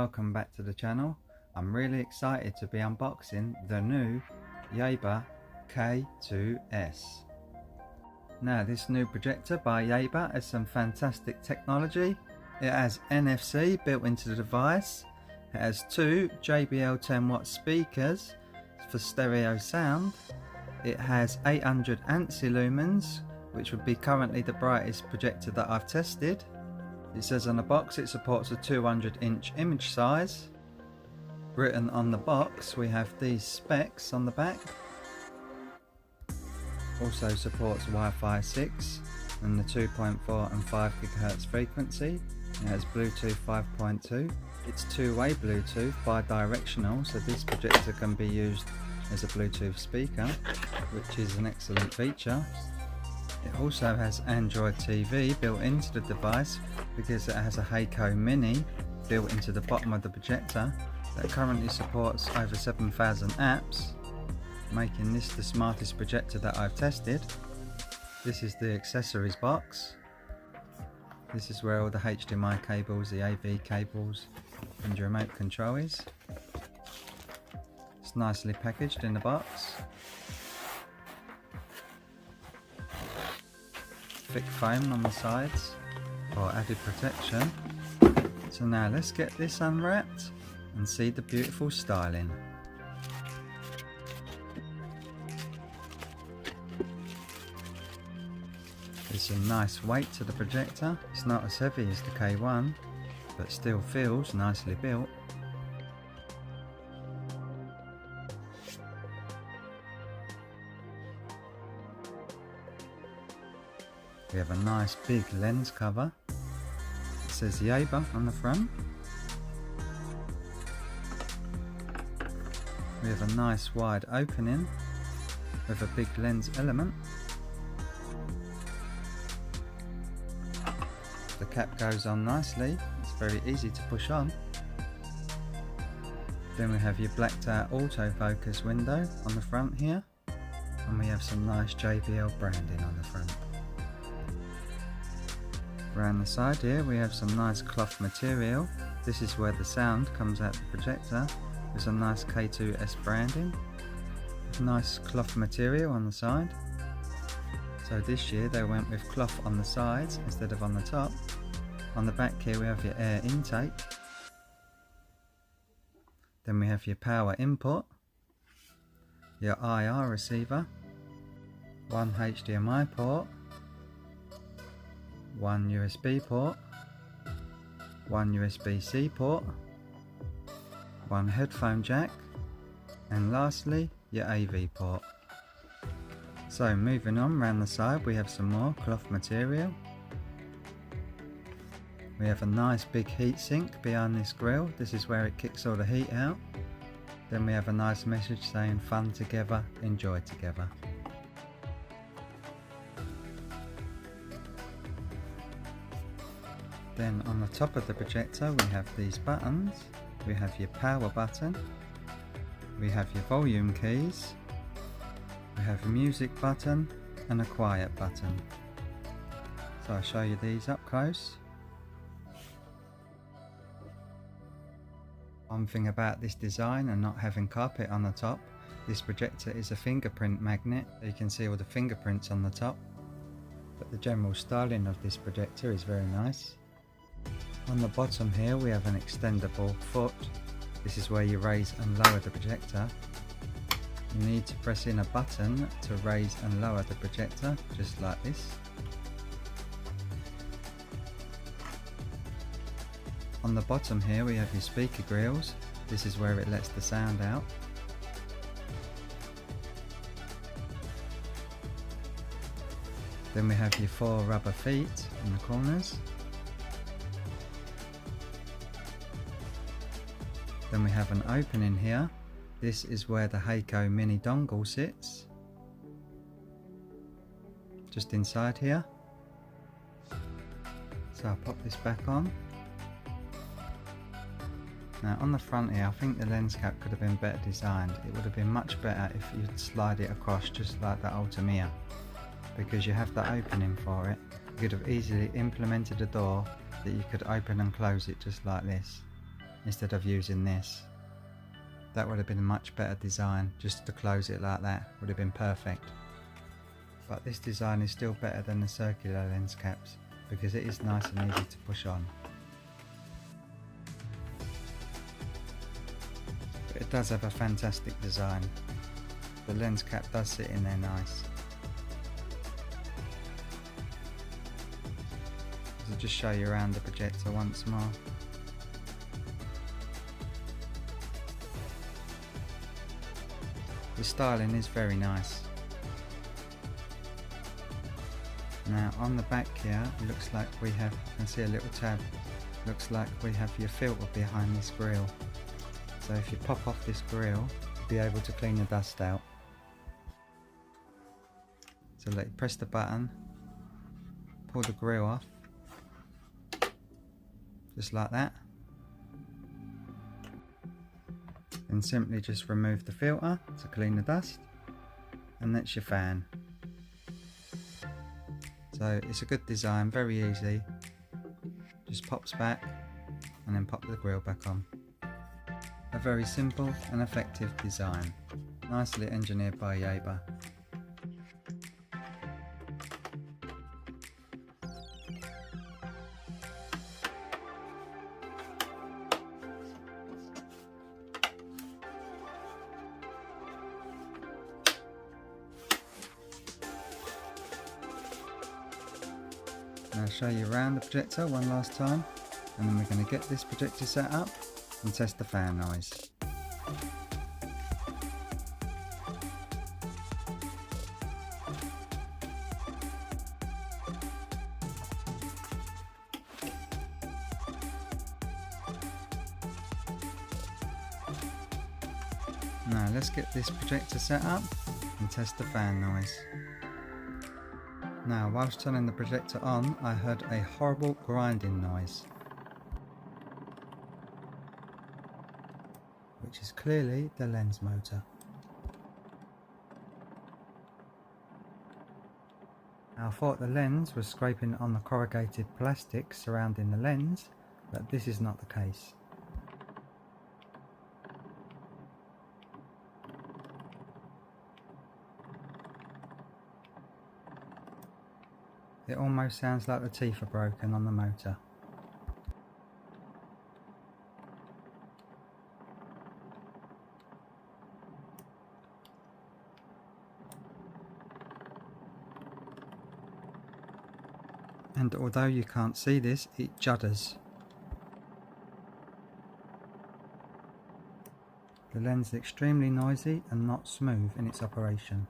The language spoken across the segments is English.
welcome back to the channel. I'm really excited to be unboxing the new Yaber K2s. Now, this new projector by Yaber has some fantastic technology. It has NFC built into the device. It has two JBL 10-watt speakers for stereo sound. It has 800 Ansi lumens, which would be currently the brightest projector that I've tested. It says on the box it supports a 200-inch image size. Written on the box we have these specs on the back. Also supports Wi-Fi 6 and the 2.4 and 5 GHz frequency. It has Bluetooth 5.2. It's two-way Bluetooth bi-directional, so this projector can be used as a Bluetooth speaker, which is an excellent feature. It also has Android TV built into the device because it has a Hako Mini built into the bottom of the projector that currently supports over 7,000 apps, making this the smartest projector that I've tested. This is the accessories box. This is where all the HDMI cables, the AV cables and your remote control is. It's nicely packaged in the box. Thick foam on the sides for added protection. So now let's get this unwrapped and see the beautiful styling. There's some nice weight to the projector. It's not as heavy as the K1, but still feels nicely built. We have a nice big lens cover. It says Yaber on the front. We have a nice wide opening with a big lens element. The cap goes on nicely. It's very easy to push on. Then we have your blacked out autofocus window on the front here. And we have some nice JBL branding on the front. Around the side here we have some nice cloth material. This is where the sound comes out the projector. There's some nice K2s branding. Nice cloth material on the side. So this year they went with cloth on the sides instead of on the top. On the back here we have your air intake. Then we have your power input, your IR receiver, one HDMI port, one USB port, one USB-C port, one headphone jack, and lastly your AV port. So moving on, round the side we have some more cloth material. We have a nice big heatsink behind this grill. This is where it kicks all the heat out. Then we have a nice message saying fun together, enjoy together. Then on the top of the projector we have these buttons. We have your power button, we have your volume keys, we have a music button and a quiet button. So I'll show you these up close. One thing about this design and not having carpet on the top, this projector is a fingerprint magnet. You can see all the fingerprints on the top, but the general styling of this projector is very nice. On the bottom here we have an extendable foot. This is where you raise and lower the projector. You need to press in a button to raise and lower the projector, just like this. On the bottom here we have your speaker grills. This is where it lets the sound out. Then we have your four rubber feet in the corners. Then we have an opening here. This is where the Hako mini dongle sits. Just inside here. So I'll pop this back on. Now on the front here, I think the lens cap could have been better designed. It would have been much better if you'd slide it across just like the Ultimate, because you have the opening for it. You could have easily implemented a door that you could open and close it just like this. instead of using this. That would have been a much better design. Just to close it like that would have been perfect. But this design is still better than the circular lens caps because it is nice and easy to push on. But it does have a fantastic design. The lens cap does sit in there nice. I'll just show you around the projector once more. The styling is very nice. Now on the back here, it looks like we have, you can see a little tab, looks like we have your filter behind this grill. So if you pop off this grill, you'll be able to clean the dust out. So let you press the button, pull the grill off, just like that. And simply just remove the filter to clean the dust, and that's your fan. So it's a good design, very easy, just pops back and then pop the grill back on. A very simple and effective design, nicely engineered by Yaber. Now I'll show you around the projector one last time, and then we're going to get this projector set up and test the fan noise. Now let's get this projector set up and test the fan noise. Now whilst turning the projector on, I heard a horrible grinding noise, which is clearly the lens motor. I thought the lens was scraping on the corrugated plastic surrounding the lens, but this is not the case. It almost sounds like the teeth are broken on the motor. And although you can't see this, it judders. The lens is extremely noisy and not smooth in its operation.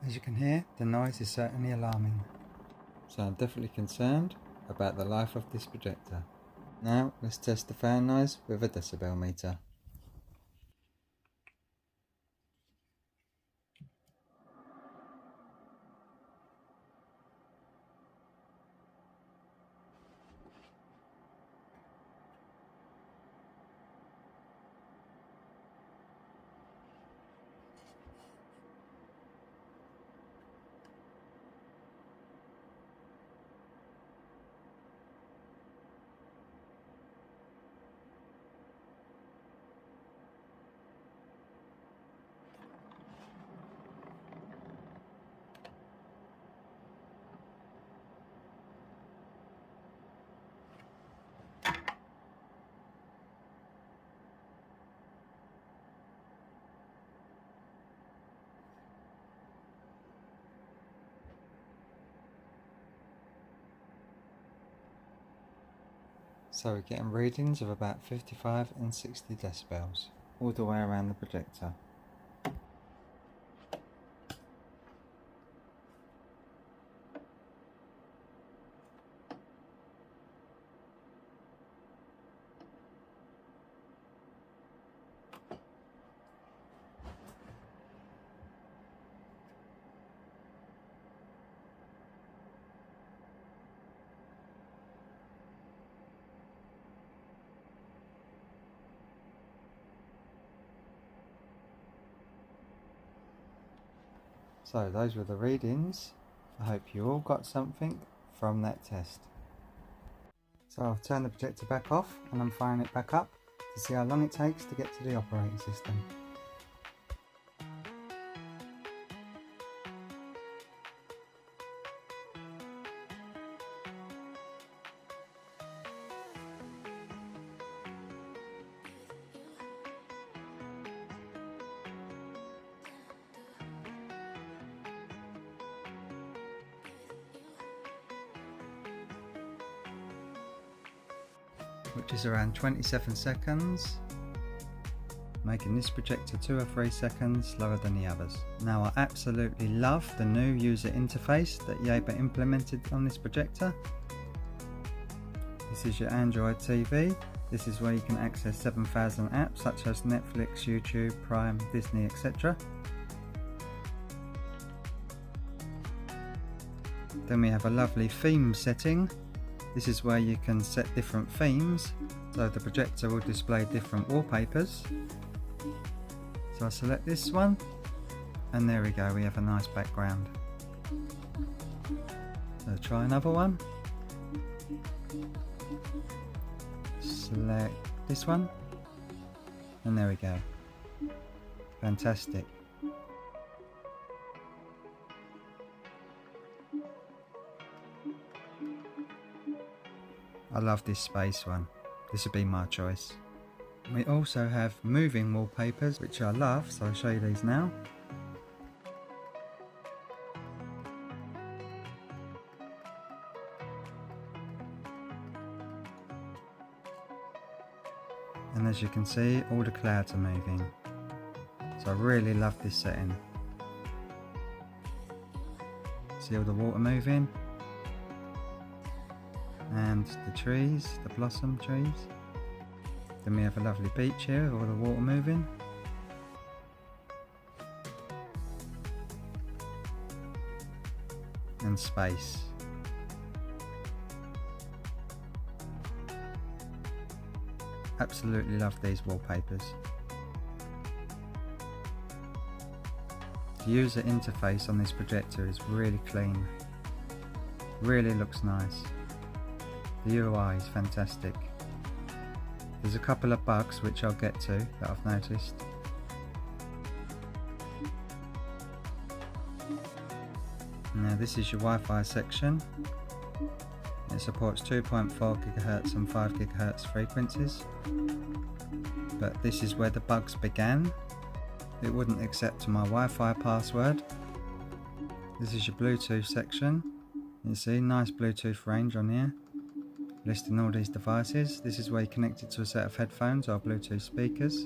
As you can hear, the noise is certainly alarming. So I'm definitely concerned about the life of this projector. Now let's test the fan noise with a decibel meter. So we're getting readings of about 55 and 60 decibels all the way around the projector. So those were the readings. I hope you all got something from that test. So I've turned the projector back off and I'm firing it back up to see how long it takes to get to the operating system. Which is around 27 seconds, making this projector 2 or 3 seconds slower than the others. Now I absolutely love the new user interface that Yaber implemented on this projector. This is your Android TV. This is where you can access 7,000 apps such as Netflix, YouTube, Prime, Disney, etc. Then we have a lovely theme setting. This is where you can set different themes, so the projector will display different wallpapers. So I select this one, and there we go, we have a nice background. So try another one. Select this one, and there we go. Fantastic. I love this space one. This would be my choice. We also have moving wallpapers, which I love, so I'll show you these now. And as you can see, all the clouds are moving. So I really love this setting. See all the water moving? And the trees, the blossom trees. Then we have a lovely beach here with all the water moving. And space. Absolutely love these wallpapers. The user interface on this projector is really clean. Really looks nice. The UI is fantastic. There's a couple of bugs which I'll get to that I've noticed. Now this is your Wi-Fi section. It supports 2.4 GHz and 5 GHz frequencies. But this is where the bugs began. It wouldn't accept my Wi-Fi password. This is your Bluetooth section. You see, nice Bluetooth range on here, listing all these devices. This is where you connect it to a set of headphones or Bluetooth speakers.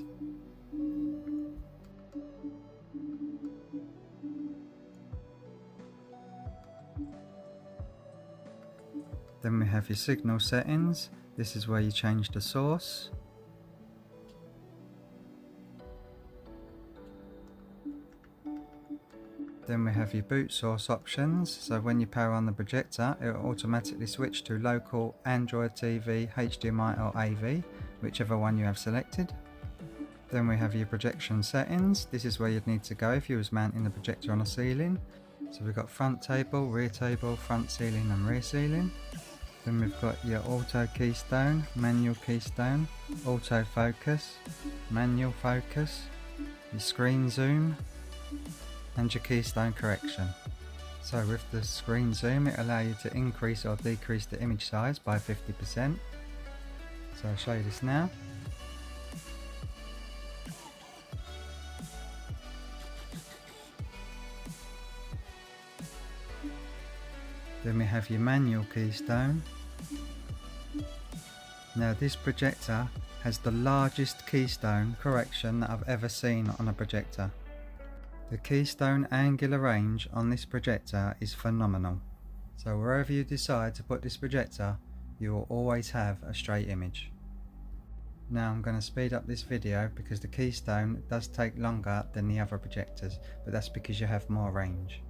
Then we have your signal settings. This is where you change the source. Then we have your boot source options, so when you power on the projector it will automatically switch to local Android TV, HDMI or AV, whichever one you have selected. Then we have your projection settings. This is where you'd need to go if you was mounting the projector on a ceiling. So we've got front table, front ceiling and rear ceiling. Then we've got your auto keystone, manual keystone, auto focus, manual focus, your screen zoom, and your keystone correction. So with the screen zoom, it allows you to increase or decrease the image size by 50%. So I'll show you this now. Then we have your manual keystone. Now this projector has the largest keystone correction that I've ever seen on a projector. The keystone angular range on this projector is phenomenal. So wherever you decide to put this projector, you will always have a straight image. Now I'm going to speed up this video because the keystone does take longer than the other projectors, but that's because you have more range.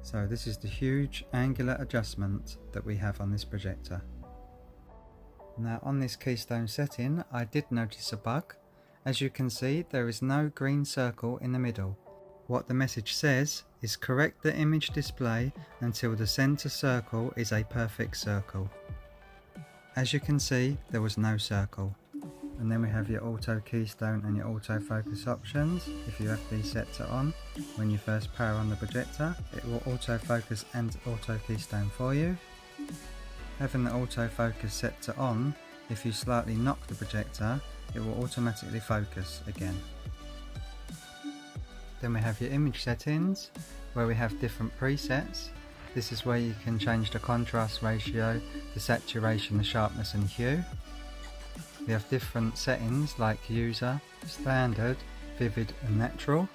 So this is the huge angular adjustment that we have on this projector. Now on this keystone setting, I did notice a bug. As you can see, there is no green circle in the middle. What the message says is correct the image display until the center circle is a perfect circle. As you can see, there was no circle. And then we have your auto keystone and your autofocus options. If you have these set to on, when you first power on the projector, it will autofocus and auto keystone for you. Having the autofocus set to on, if you slightly knock the projector, it will automatically focus again. Then we have your image settings, where we have different presets. This is where you can change the contrast ratio, the saturation, the sharpness and hue. We have different settings like user, standard, vivid and natural.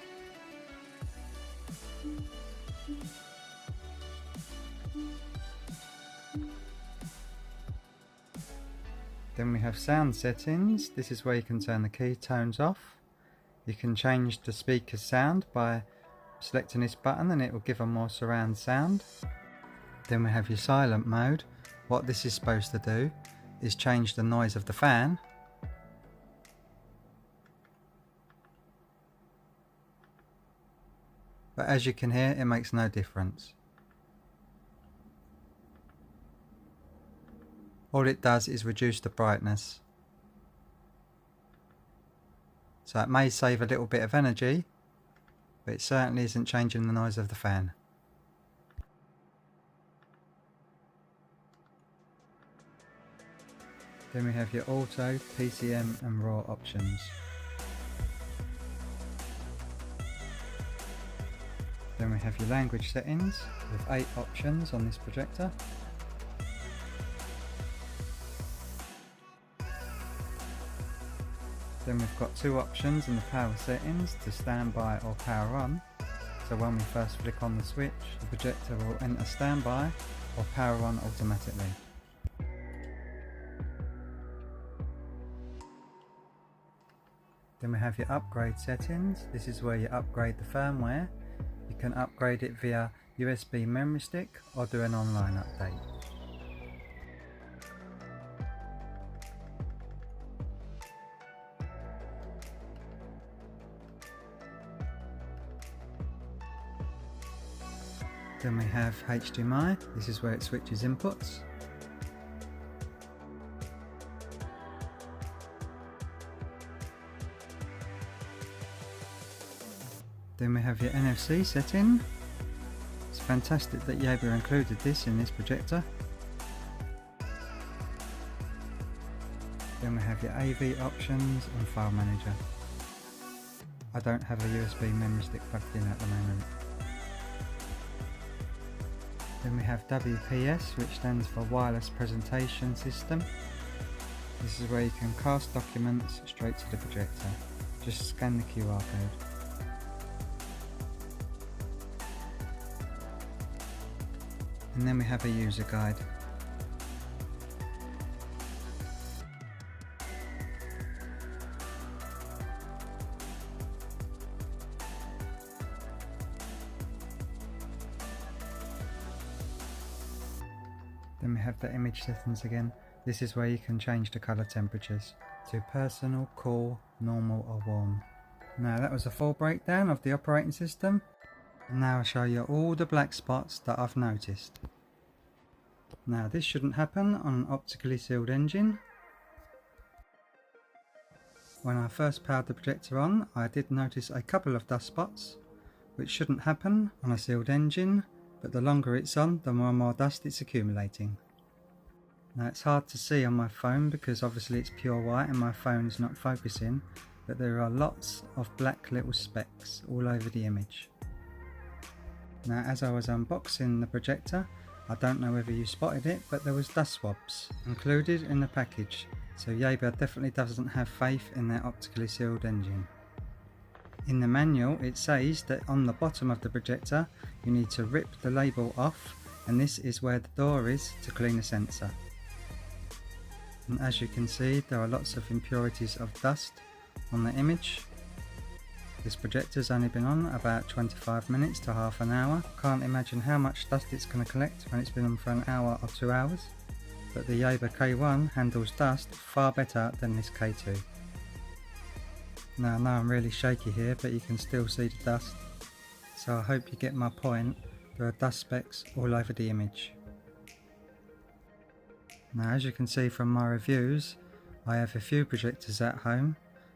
Then we have sound settings. This is where you can turn the key tones off. You can change the speaker's sound by selecting this button and it will give a more surround sound. Then we have your silent mode. What this is supposed to do is change the noise of the fan. But as you can hear, it makes no difference. All it does is reduce the brightness. So it may save a little bit of energy, but it certainly isn't changing the noise of the fan. Then we have your auto, PCM and raw options. Then we have your language settings with 8 options on this projector. Then we've got 2 options in the power settings to standby or power on. So when we first flick on the switch, the projector will enter standby or power on automatically. Then we have your upgrade settings. This is where you upgrade the firmware. You can upgrade it via USB memory stick or do an online update. Then we have HDMI. This is where it switches inputs. Then we have your NFC setting. It's fantastic that Yaber included this in this projector. Then we have your AV options and file manager. I don't have a USB memory stick plugged in at the moment. Then we have WPS, which stands for Wireless Presentation System. This is where you can cast documents straight to the projector. Just scan the QR code. And then we have a user guide. Then we have the image settings again. This is where you can change the color temperatures to personal, cool, normal or warm. Now that was a full breakdown of the operating system. And now I'll show you all the black spots that I've noticed. Now this shouldn't happen on an optically sealed engine. When I first powered the projector on, I did notice a couple of dust spots, which shouldn't happen on a sealed engine, but the longer it's on, the more and more dust it's accumulating. Now it's hard to see on my phone because obviously it's pure white and my phone is not focusing, but there are lots of black little specks all over the image. Now as I was unboxing the projector, I don't know whether you spotted it, but there was dust swabs included in the package, so Yaber definitely doesn't have faith in their optically sealed engine. In the manual it says that on the bottom of the projector you need to rip the label off, and this is where the door is to clean the sensor. And as you can see, there are lots of impurities of dust on the image. This projector's only been on about 25 minutes to half an hour. Can't imagine how much dust it's going to collect when it's been on for an hour or 2 hours. But the Yaber K1 handles dust far better than this K2. Now I know I'm really shaky here, but you can still see the dust. So I hope you get my point. There are dust specks all over the image. Now, as you can see from my reviews, I have a few projectors at home,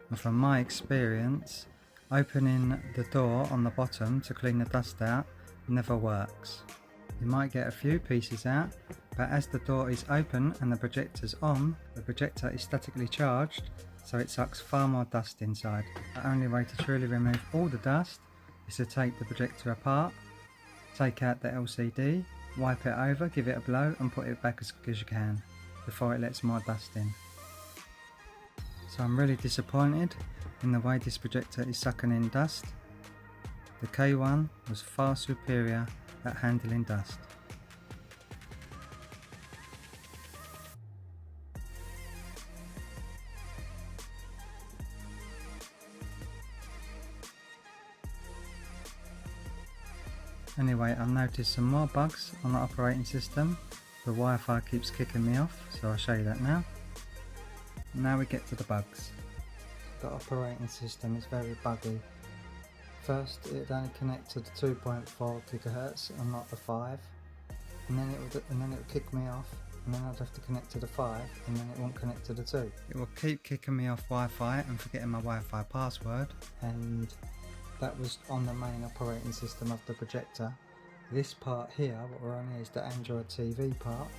and from my experience, opening the door on the bottom to clean the dust out never works. You might get a few pieces out, but as the door is open and the projector's on, the projector is statically charged, so it sucks far more dust inside. The only way to truly remove all the dust is to take the projector apart, take out the LCD, wipe it over, give it a blow and put it back as quick as you can before it lets more dust in. So I'm really disappointed in the way this projector is sucking in dust. The K1 was far superior at handling dust. Anyway, I've noticed some more bugs on the operating system. The Wi-Fi keeps kicking me off, so I'll show you that now. Now we get to the bugs. The operating system is very buggy. First, it would only connect to the 2.4 GHz and not the 5, and then it would kick me off, and then I'd have to connect to the 5, and then it won't connect to the 2. It will keep kicking me off Wi-Fi and forgetting my Wi-Fi password, and that was on the main operating system of the projector. This part here, what we're on here, is the Android TV part.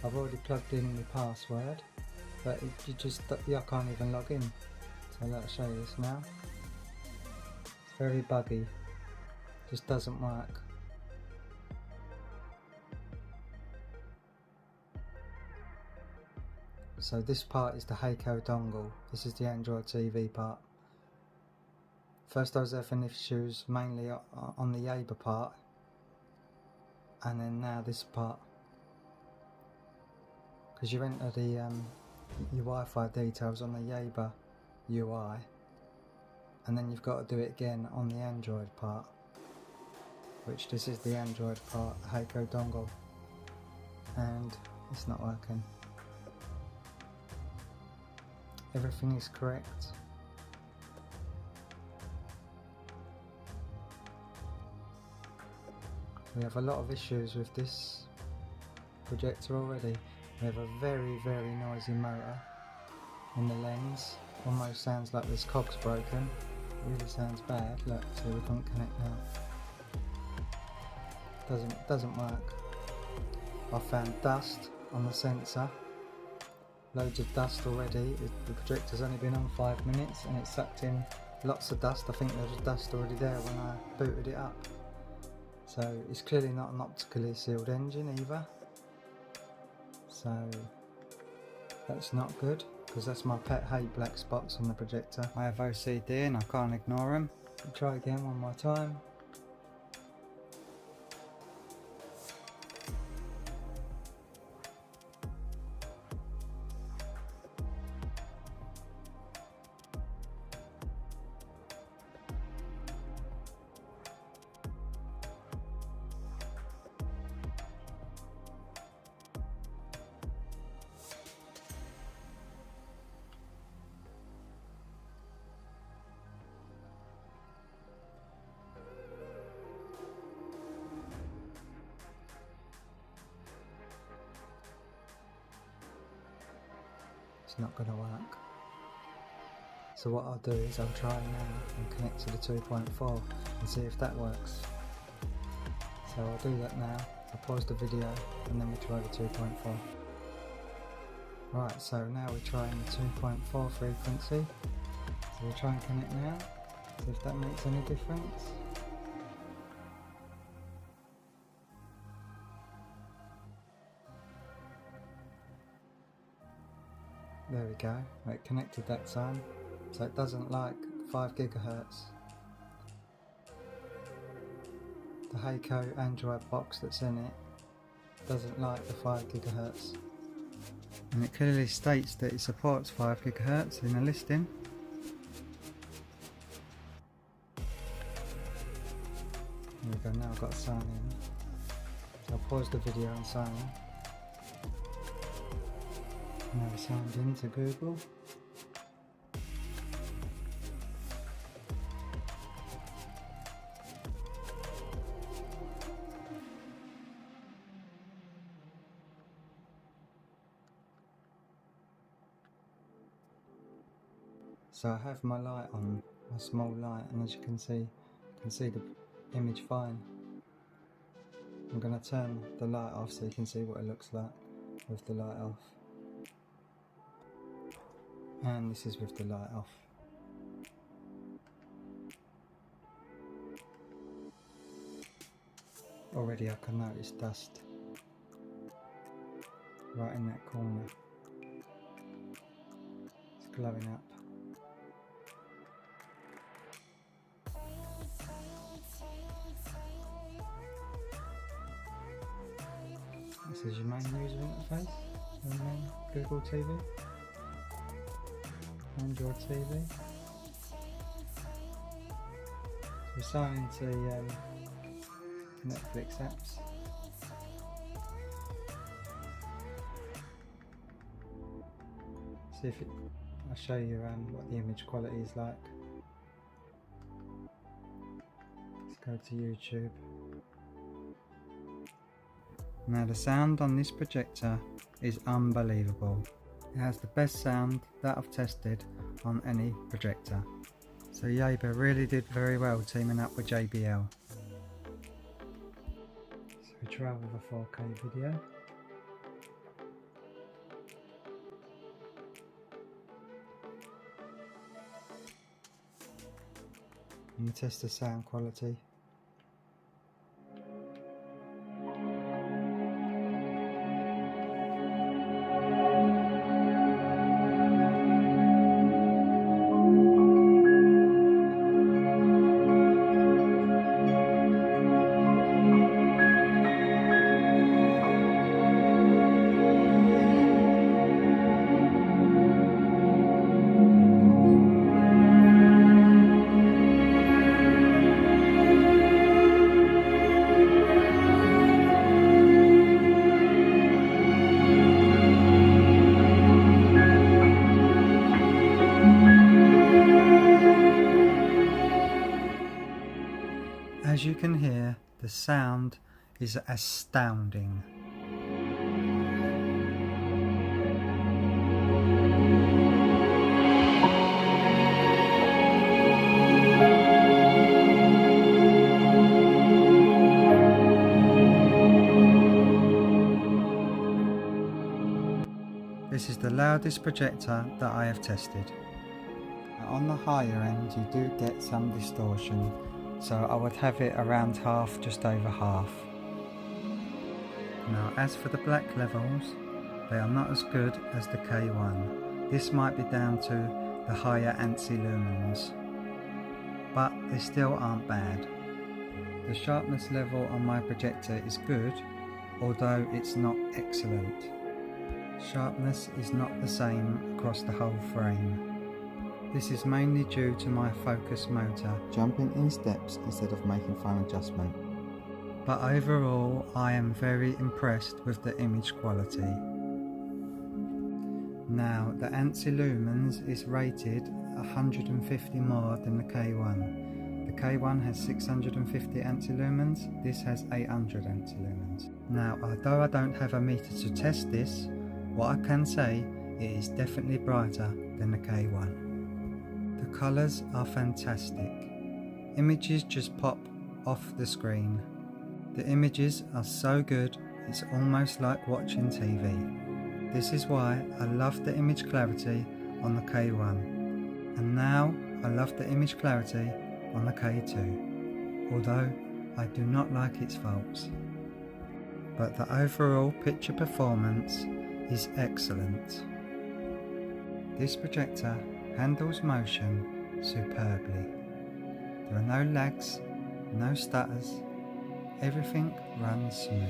I've already plugged in the password, but I can't even log in. So let's show you this now. It's very buggy, just doesn't work. So this part is the Hako dongle. This is the Android TV part. First I was having issues mainly on the Yaber part, and then now this part. Because you enter the your Wi-Fi details on the Yaber UI, and then you've got to do it again on the Android part, which this is the Android part, Hako dongle, and it's not working. Everything is correct. We have a lot of issues with this projector already. We have a very noisy motor in the lens. Almost sounds like this cog's broken. It really sounds bad. Look, so we can't connect now. Doesn't work. I found dust on the sensor. Loads of dust already. The projector's only been on 5 minutes and it sucked in lots of dust. I think there was dust already there when I booted it up. So it's clearly not an optically sealed engine either. So that's not good, because that's my pet hate, black spots on the projector. I have OCD and I can't ignore them. Try again one more time. It's not going to work. So what I'll do is I'll try now and connect to the 2.4 and see if that works. So I'll do that now. I'll pause the video and then we try the 2.4. Right, so now we're trying the 2.4 frequency. So we'll try and connect now, see if that makes any difference. There we go, it connected that time, so it doesn't like 5 GHz. The Hako Android box that's in it doesn't like the 5 GHz. And it clearly states that it supports 5 GHz in the listing. There we go, now I've got to sign in. So I'll pause the video and sign in. Now we signed in to Google. So I have my light on, my small light, and as you can see the image fine. I'm going to turn the light off so you can see what it looks like with the light off. And this is with the light off. Already I can notice dust right in that corner. It's glowing up. This is your main user interface, your main Google TV, Android TV. So we're signing to Netflix apps. See if I'll show you what the image quality is like. Let's go to YouTube. Now the sound on this projector is unbelievable. It has the best sound that I've tested on any projector. So Yaber really did very well teaming up with JBL. So we try with a 4K video. And we test the sound quality. As you can hear, the sound is astounding. This is the loudest projector that I have tested. On the higher end you do get some distortion, so I would have it around half, just over half. Now as for the black levels, they are not as good as the K1. This might be down to the higher Ansi lumens, but they still aren't bad. The sharpness level on my projector is good, although it's not excellent. Sharpness is not the same across the whole frame. This is mainly due to my focus motor jumping in steps instead of making fine adjustment. But overall I am very impressed with the image quality. Now the Ansi lumens is rated 150 more than the K1. The K1 has 650 Ansi lumens, this has 800 Ansi lumens. Now although I don't have a meter to test this, what I can say, it is definitely brighter than the K1. The colours are fantastic. Images just pop off the screen. The images are so good, it's almost like watching TV. This is why I love the image clarity on the K1. And now I love the image clarity on the K2. Although I do not like its faults. But the overall picture performance is excellent. This projector handles motion superbly. There are no lags, no stutters, everything runs smooth.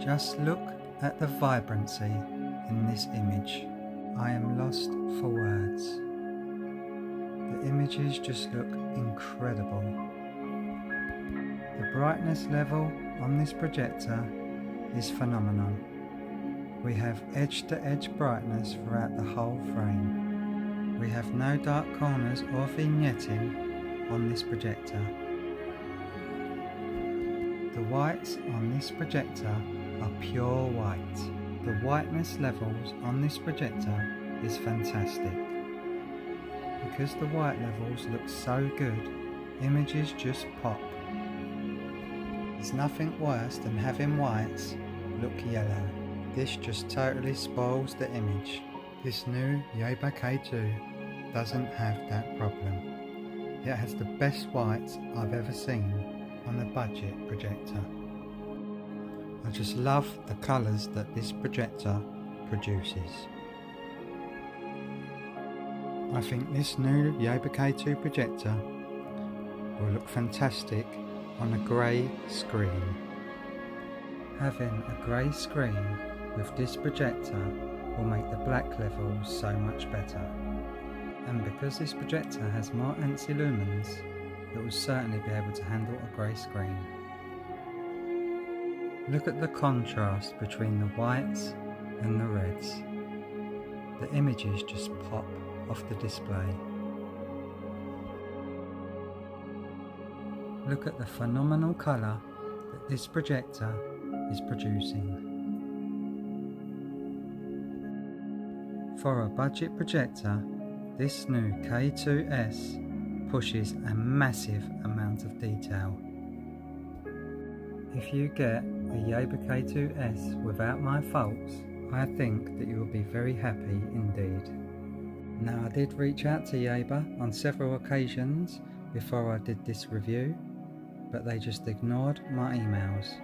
Just look at the vibrancy in this image. I am lost for words. The images just look incredible. The brightness level on this projector is phenomenal. We have edge-to-edge brightness throughout the whole frame. We have no dark corners or vignetting on this projector. The whites on this projector are pure white. The whiteness levels on this projector is fantastic. Because the white levels look so good, images just pop. There's nothing worse than having whites look yellow. This just totally spoils the image. This new Yaber K2 doesn't have that problem. It has the best whites I've ever seen on a budget projector. I just love the colours that this projector produces. I think this new Yaber K2 projector will look fantastic on a grey screen. Having a grey screen with this projector will make the black levels so much better. And because this projector has more Ansi lumens, it will certainly be able to handle a grey screen. Look at the contrast between the whites and the reds. The images just pop off the display. Look at the phenomenal colour that this projector is producing. For a budget projector, this new K2s pushes a massive amount of detail. If you get a Yaber K2s without my faults, I think that you will be very happy indeed. Now, I did reach out to Yaber on several occasions before I did this review, but they just ignored my emails.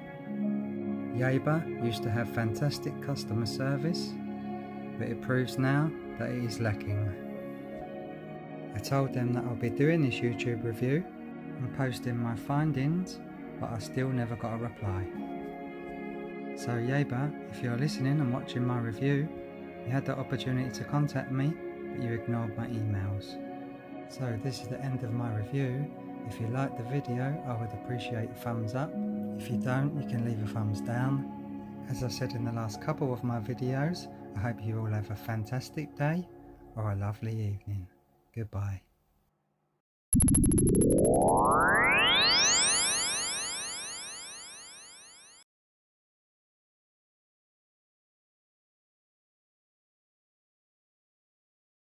Yaber used to have fantastic customer service, but it proves now that it is lacking. I told them that I'll be doing this YouTube review and posting my findings, but I still never got a reply. So Yaber, if you're listening and watching my review, you had the opportunity to contact me, but you ignored my emails. So this is the end of my review. If you liked the video, I would appreciate a thumbs up. If you don't, you can leave a thumbs down. As I said in the last couple of my videos, I hope you all have a fantastic day or a lovely evening. Goodbye.